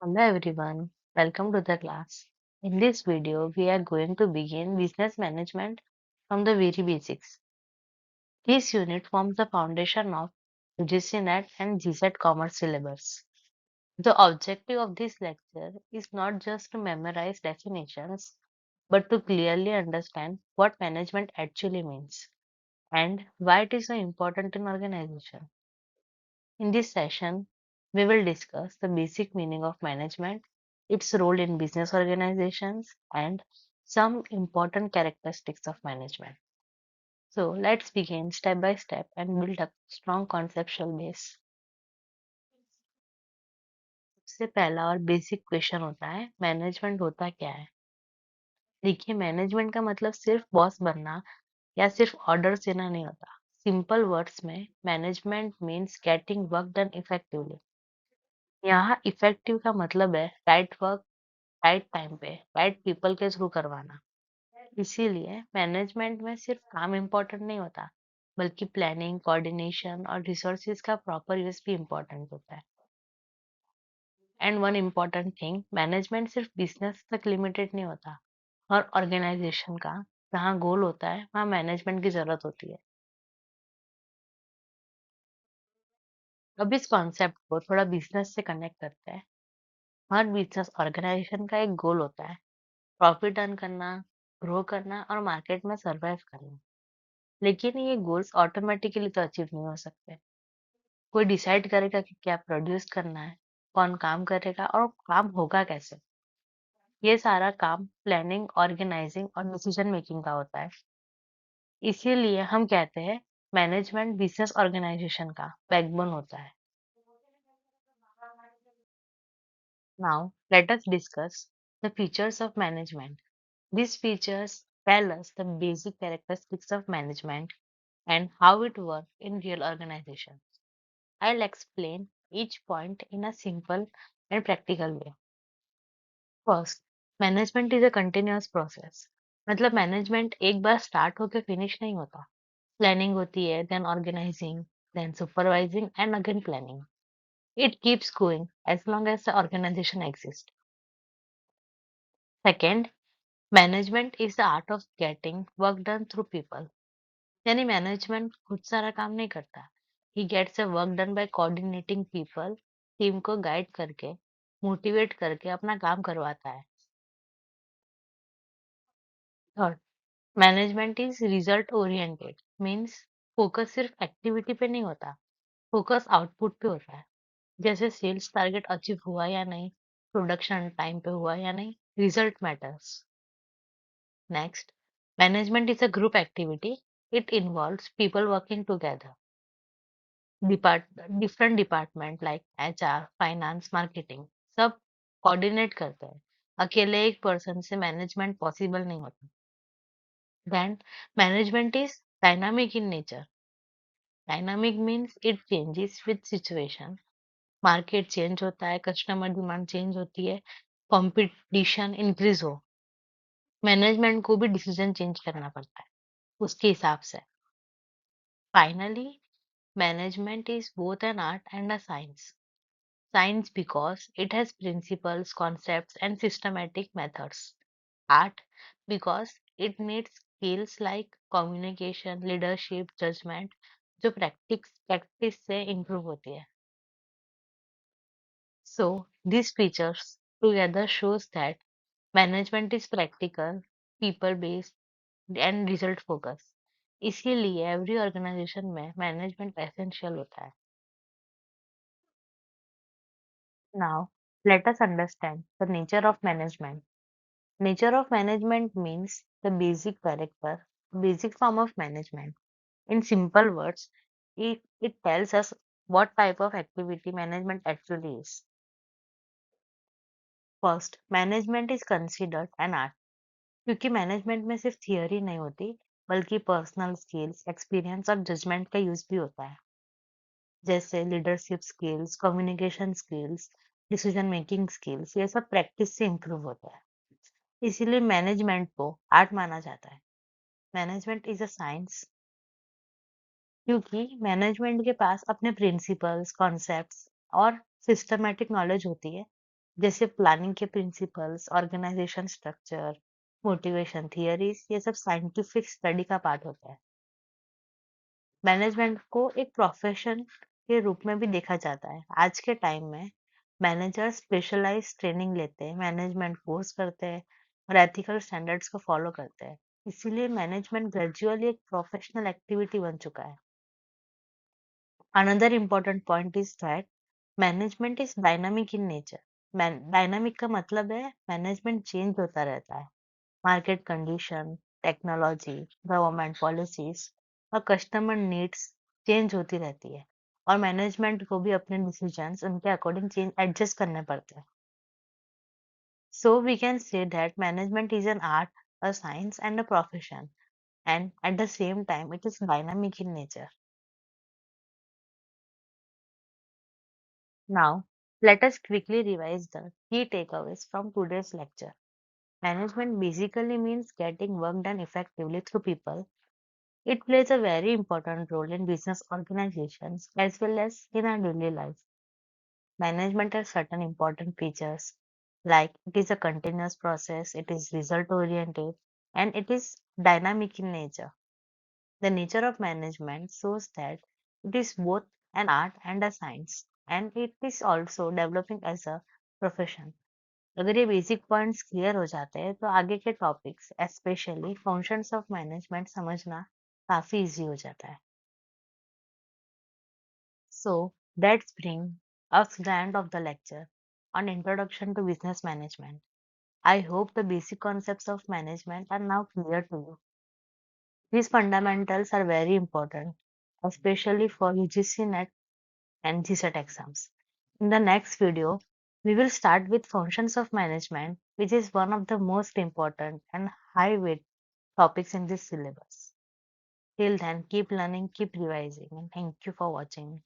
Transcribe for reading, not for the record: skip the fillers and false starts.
Hello everyone, welcome to the class. In this video, we are going to begin business management from the very basics. This unit forms the foundation of UGC NET and GSET Commerce syllabus. The objective of this lecture is not just to memorize definitions, but to clearly understand what management actually means and why it is so important in organization. In this session, we will discuss the basic meaning of management, its role in business organizations, and some important characteristics of management. So, let's begin step by step and build a strong conceptual base. सबसे पहला और basic question होता है management होता क्या है। देखिए, management का मतलब सिर्फ बॉस बनना या सिर्फ ऑर्डर्स देना नहीं होता। सिंपल वर्ड्स में management means getting work done effectively. यहाँ इफेक्टिव का मतलब है राइट वर्क राइट टाइम पे राइट पीपल के थ्रू करवाना। इसीलिए मैनेजमेंट में सिर्फ काम इम्पोर्टेंट नहीं होता, बल्कि प्लानिंग, कोऑर्डिनेशन और रिसोर्सेज का प्रॉपर यूज भी इम्पोर्टेंट होता है। And one important thing, management सिर्फ बिजनेस तक लिमिटेड नहीं होता। हर ऑर्गेनाइजेशन का जहाँ गोल होता है, वहाँ मैनेजमेंट की जरूरत होती है। अब इस कॉन्सेप्ट को थोड़ा बिजनेस से कनेक्ट करते हैं। हर बिजनेस ऑर्गेनाइजेशन का एक गोल होता है, प्रॉफिट अर्न करना, ग्रो करना और मार्केट में सर्वाइव करना। लेकिन ये गोल्स ऑटोमेटिकली तो अचीव नहीं हो सकते। कोई डिसाइड करेगा कि क्या प्रोड्यूस करना है, कौन काम करेगा और काम होगा कैसे। ये सारा काम प्लानिंग, ऑर्गेनाइजिंग और डिसीजन मेकिंग का होता है। इसीलिए हम कहते हैं मैनेजमेंट बिजनेस ऑर्गेनाइजेशन का बैकबोन होता है। Now let us discuss the features of management. These features tell us the basic characteristics of management and how it works in real organizations. I'll explain each point in a simple and practical way. First, management is a continuous process. मतलब management एक बार start होके finish नहीं होता। Planning होती है, then organizing, then supervising and again planning. It keeps going as long as the organization exist. Second, management is the art of getting work done through people. यानी management खुद सारा काम नहीं करता। He gets a work done by coordinating people, team को guide करके, motivate करके अपना काम करवाता है। Third, management is result oriented, means focus सिर्फ एक्टिविटी पे नहीं होता, फोकस आउटपुट पे होता है। जैसे सेल्स टारगेट अचीव हुआ या नहीं, प्रोडक्शन टाइम पे हुआ या नहीं, result matters. Next, management is a group activity. It involves people working together. Different department like HR, finance, marketing, सब कोऑर्डिनेट करते हैं। अकेले एक पर्सन से मैनेजमेंट पॉसिबल नहीं होता। Then management is dynamic in nature. Dynamic means it changes with situation. Market change होता है, कस्टमर डिमांड चेंज होती है, कंपटीशन इंक्रीज हो, मैनेजमेंट को भी डिसीजन चेंज करना पड़ता है उसके हिसाब से। Finally, management is both an art and a science. Science because it has principles, concepts, and systematic methods. Art because it needs skills like communication, leadership, judgment, जो प्रैक्टिस से improve होती है. So these features together shows that management is practical, people based, and result focused. इसीलिए every organization में management essential होता है. Now, let us understand the nature of management. Nature of management means the basic character, basic form of management. In simple words, it tells us what type of activity management actually is. First, management is considered an art क्योंकि management में सिर्फ theory नहीं होती, बल्कि personal skills, experience और judgement का use भी होता है। जैसे leadership skills, communication skills, decision making skills, ये सब प्रैक्टिस से इम्प्रूव होता है। इसीलिए मैनेजमेंट को आर्ट माना जाता है। मैनेजमेंट इज अ साइंस क्योंकि मैनेजमेंट के पास अपने प्रिंसिपल्स, कॉन्सेप्ट्स और सिस्टमैटिक नॉलेज होती है जैसे प्लानिंग के principles, organization structure, motivation theories, ये सब साइंटिफिक स्टडी का पार्ट होता है। मैनेजमेंट को एक प्रोफेशन के रूप में भी देखा जाता है। आज के टाइम में मैनेजर स्पेशलाइज ट्रेनिंग लेते हैं, मैनेजमेंट कोर्स करते हैं और एथिकल स्टैंडर्ड्स को फॉलो करते हैं। इसीलिए मैनेजमेंट ग्रेजुअली एक प्रोफेशनल एक्टिविटी बन चुका है। Another important point is that management is dynamic in nature. Dynamic का मतलब है मैनेजमेंट चेंज होता रहता है। Market condition, technology, government policies और कस्टमर नीड्स चेंज होती रहती है और मैनेजमेंट को भी अपने डिसीजंस उनके अकॉर्डिंग चेंज एडजस्ट करने पड़ते हैं। So we can say that management is an art, a science and a profession, and at the same time it is dynamic in nature. Now, let us quickly revise the key takeaways from today's lecture. Management basically means getting work done effectively through people. It plays a very important role in business organizations as well as in our daily life. Management has certain important features like it is a continuous process, it is result oriented, and it is dynamic in nature. The nature of management shows that it is both an art and a science, and it is also developing as a profession. अगर ये basic points clear हो जाते हैं तो आगे के topics specially functions of management समझना काफी इजी हो जाता है। So that's bring us to the end of the lecture on introduction to business management. I hope the basic concepts of management are now clear to you. These fundamentals are very important, especially for UGC NET and GSET exams. In the next video, we will start with functions of management, which is one of the most important and high weight topics in this syllabus. Till then, keep learning, keep revising, and thank you for watching.